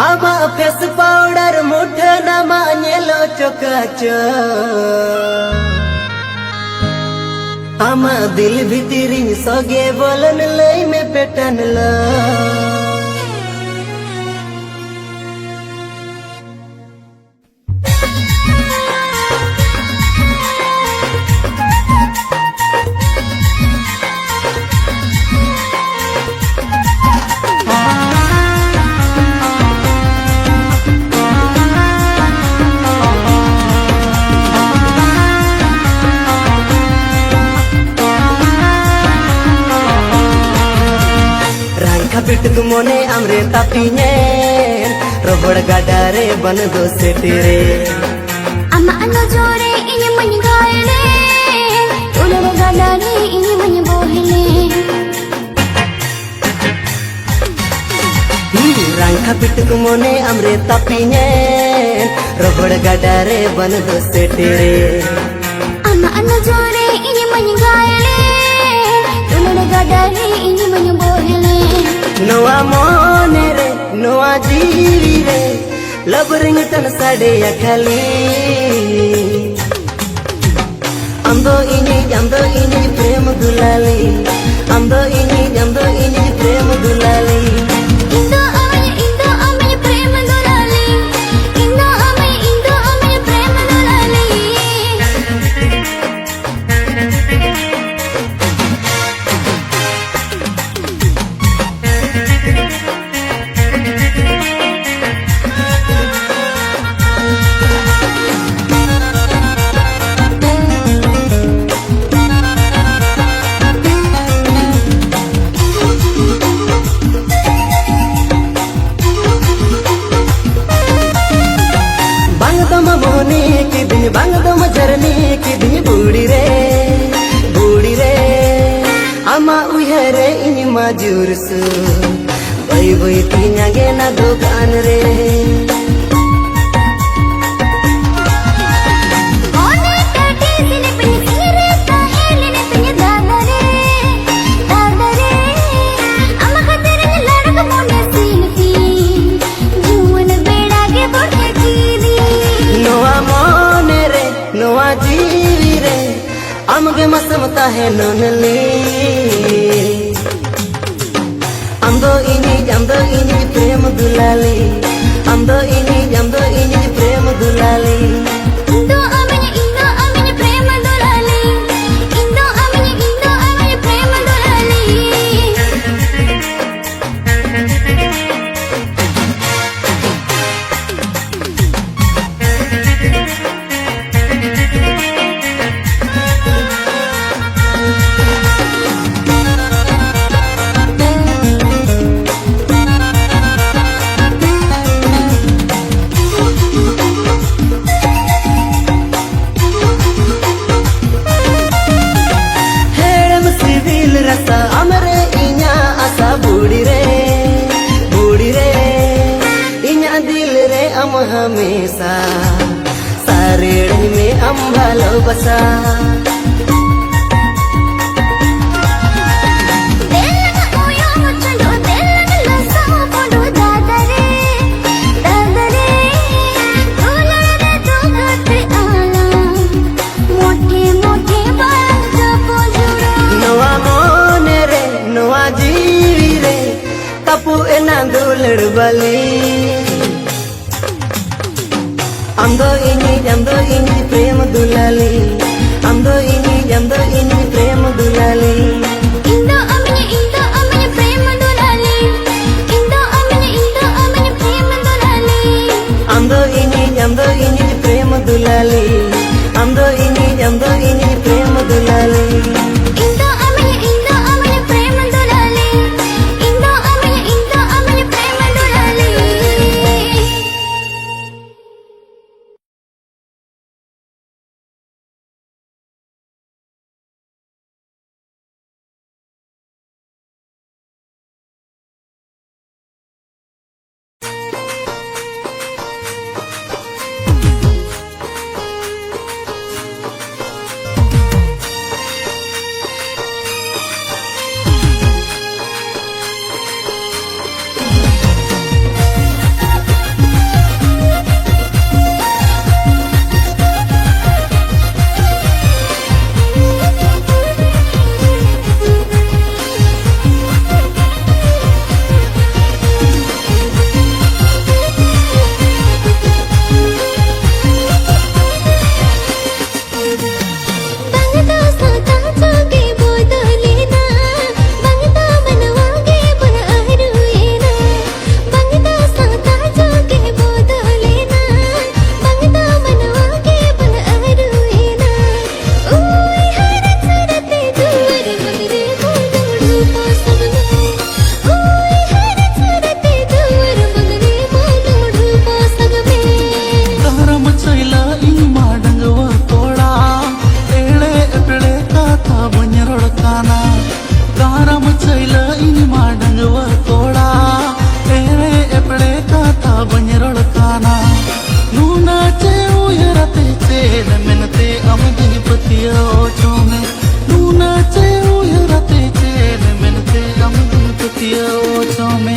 आमा face powder Muthe न मानेलो चोकाचो आमा दिल भितरी सगे बोलन लई में पेटन लो पिटक मोने अमरे तापीने रोबड़ गाडारे बन दो से तेरे अम्मा अनो जोरे इन्हें मन गायले उलर गाडारे इन्हें मन बोहले रंगा पिटक मोने अमरे तापीने रोबड़ गाडारे बन दो से तेरे अम्मा अनो जोरे इन्हें मन गायले उलर गाडारे इन्हें मन बोहले नोआ मोने रे नोआ जीवी रे लबरिंग तन साडे खाली अंदो इनी प्रेम दुलाली अंदो इनी प्रेम दुलाली इंदो अमय प्रेम दुलाली इंदो अमय प्रेम दुलाली बांग दम झरनी की दिन बूढ़ी रे आमा उहरे इनी माजूर सु बई बई तीना गे ना दुकान रे जीवी रे अमगे मसमता है नोनली अंदो इनी प्रेम दुलाली अंदो इनी प्रेम दुलाली इंदो अमय प्रेम दुलाली इंदो अमय प्रेम दुलाली अमरे इन्या आशा बूढ़ी रे इन्या दिल रे अम हमेशा सारे में अम भालो बसा तपु एना दुलड़ बली अंदो इनी प्रेम दुलाली अंदो इनी प्रेम दुलाली इंदो अमय प्रेम दुलाली इंदो अमय प्रेम दुलाली अंदो इनी प्रेम दुलाली अंदो इनी प्रेम दुलाली। चैला इन माडंगव कोड़ा एरे एपड़े काता बन्यरोल काना नूना चे उयरते चेल मेनते अमदिन पतिया ओचोमे नूना चे उयरते चेल मेनते अमदिन पतिया ओचोमे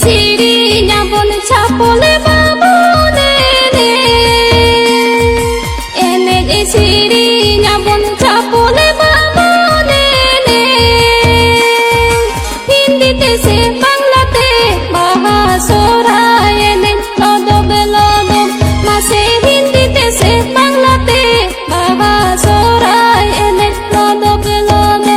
সিঁড়ি যাবন ছাপলে বাবু নে নে এনে যে সিঁড়ি যাবন ছাপলে বাবু নে নে হিন্দিতে সে বাংলাতে বাবা সোরায় এনে লদব লদব মাসে হিন্দিতে সে বাংলাতে বাবা সোরায় এনে লদব লদব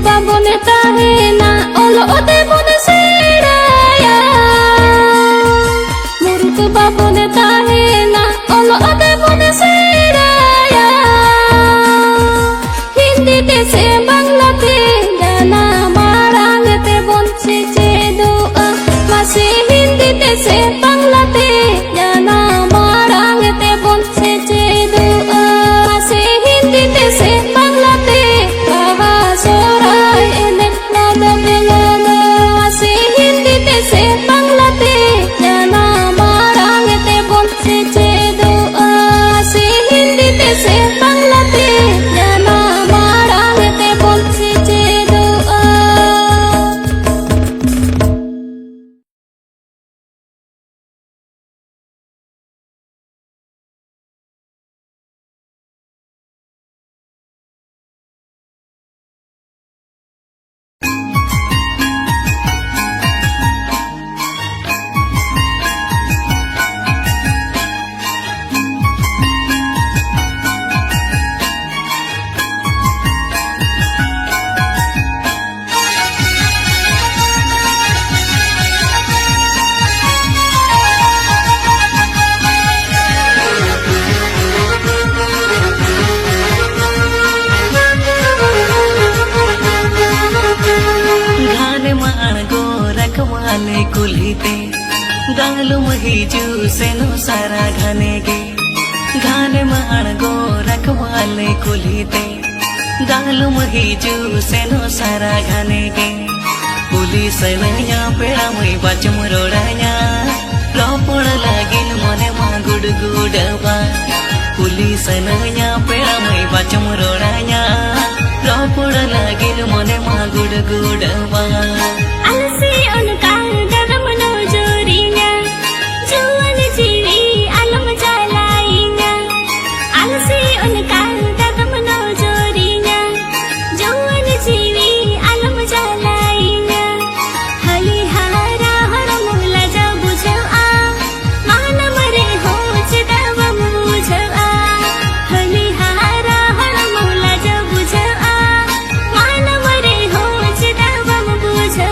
babone tahena olo ode bone seraya muruk babone tahena olo ode bone seraya hindi te se bangla te jana marang te bon se chedoa mase hindi te se bangla te jana marang te bon se chedoa mase hindi te se bangla te baba sorai ene lodab lodo mase hindi te se bangla te jana marang te bon se chedoa mase hindi te se bangla te jana marang te bon se chedoa घाने माण गो रखवाले कुलीते गालू मही जूसे no सारा घने गे घाने माण गो रखवाले कुलीते गालू मही जूसे no सारा घने गे police नया पेड़ा मई बाचम रोड़ाया रोपड़ लागिन मने मा गुड गुडवा पुलिस नया पेड़ा मई बाचम रोड़ाया रोपड़ लागिन मने मा good गुडवा alsi unka dalam nojorinya juan jiwi alam jalainya alsi unka dalam nojorinya juan jiwi alam jalainya hali hara haramula jabu jaa mana mare ho chidava mujha hali hara haramula jabu jaa mana mare ho chidava mujha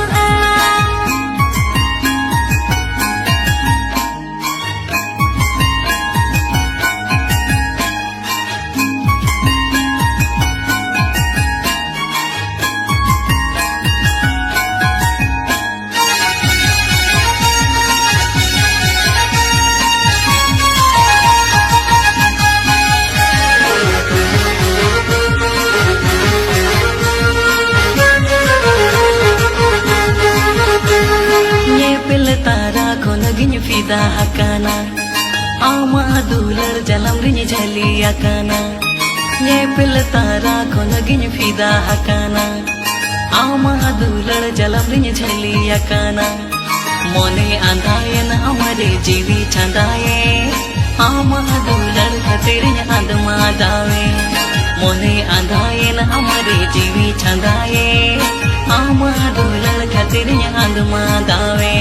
ये पिल तारा खोनगिन फिदा हकाना आमा दुलर जलम रिन झली अकाना ये पिल तारा खोनगिन फिदा हकाना आमा दुलर जलम रिन झली अकाना मोने अंधायन हमारे जीवी छंदाए आमा दुलर खतिर आदमा दावे मोने अंधायन हमारे जीवी छंदाए आमा दुलर खतिर आदमा दावे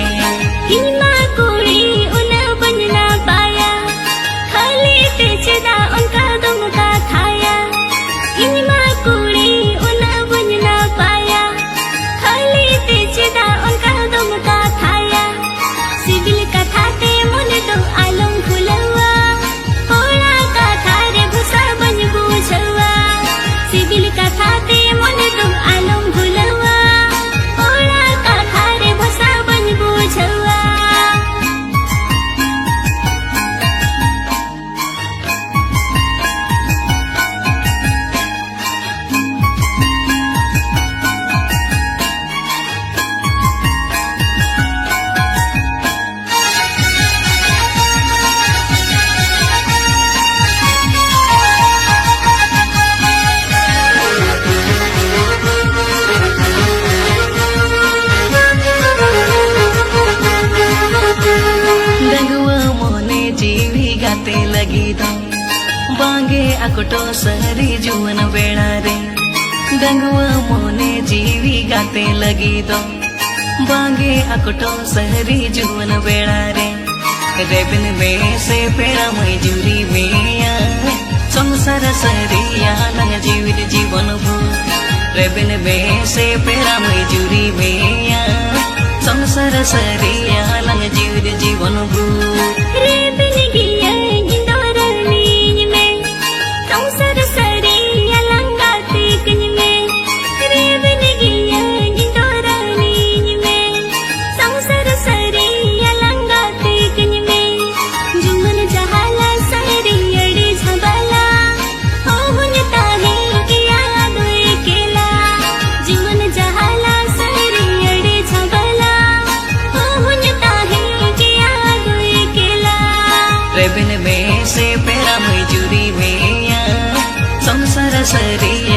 Hina kuri una banna paya khali te cheda unka dum ka khaya Hina kuri una banna paya khali te cheda बागे आकुटो सहरी जुवन बेड़ा रे डंगुआ मोने जीवी गाते लगी दो बागे आकुटो सहरी जुवन बेड़ा रे रेबिन में से पेड़ा मजूरी में संसार सरिया लंग जीवित जीवन भू रेबिन में से पेड़ा मजूरी में संसार सरिया लंग जीवित जीवन भू रेबिन गिया गिंदोरनी में संसार सरिया लंगाते कन में रेबिन गिया गिंदोरनी में संसार सरिया लंगाते कन में जुमन जहाला सरियड़ी झबला होहुन ताहे किया दोए केला जुमन जहाला सरियड़ी झबला होहुन ताहे किया दोए केला रेबिन में से पेड़ा मजूरी में संसार सरिया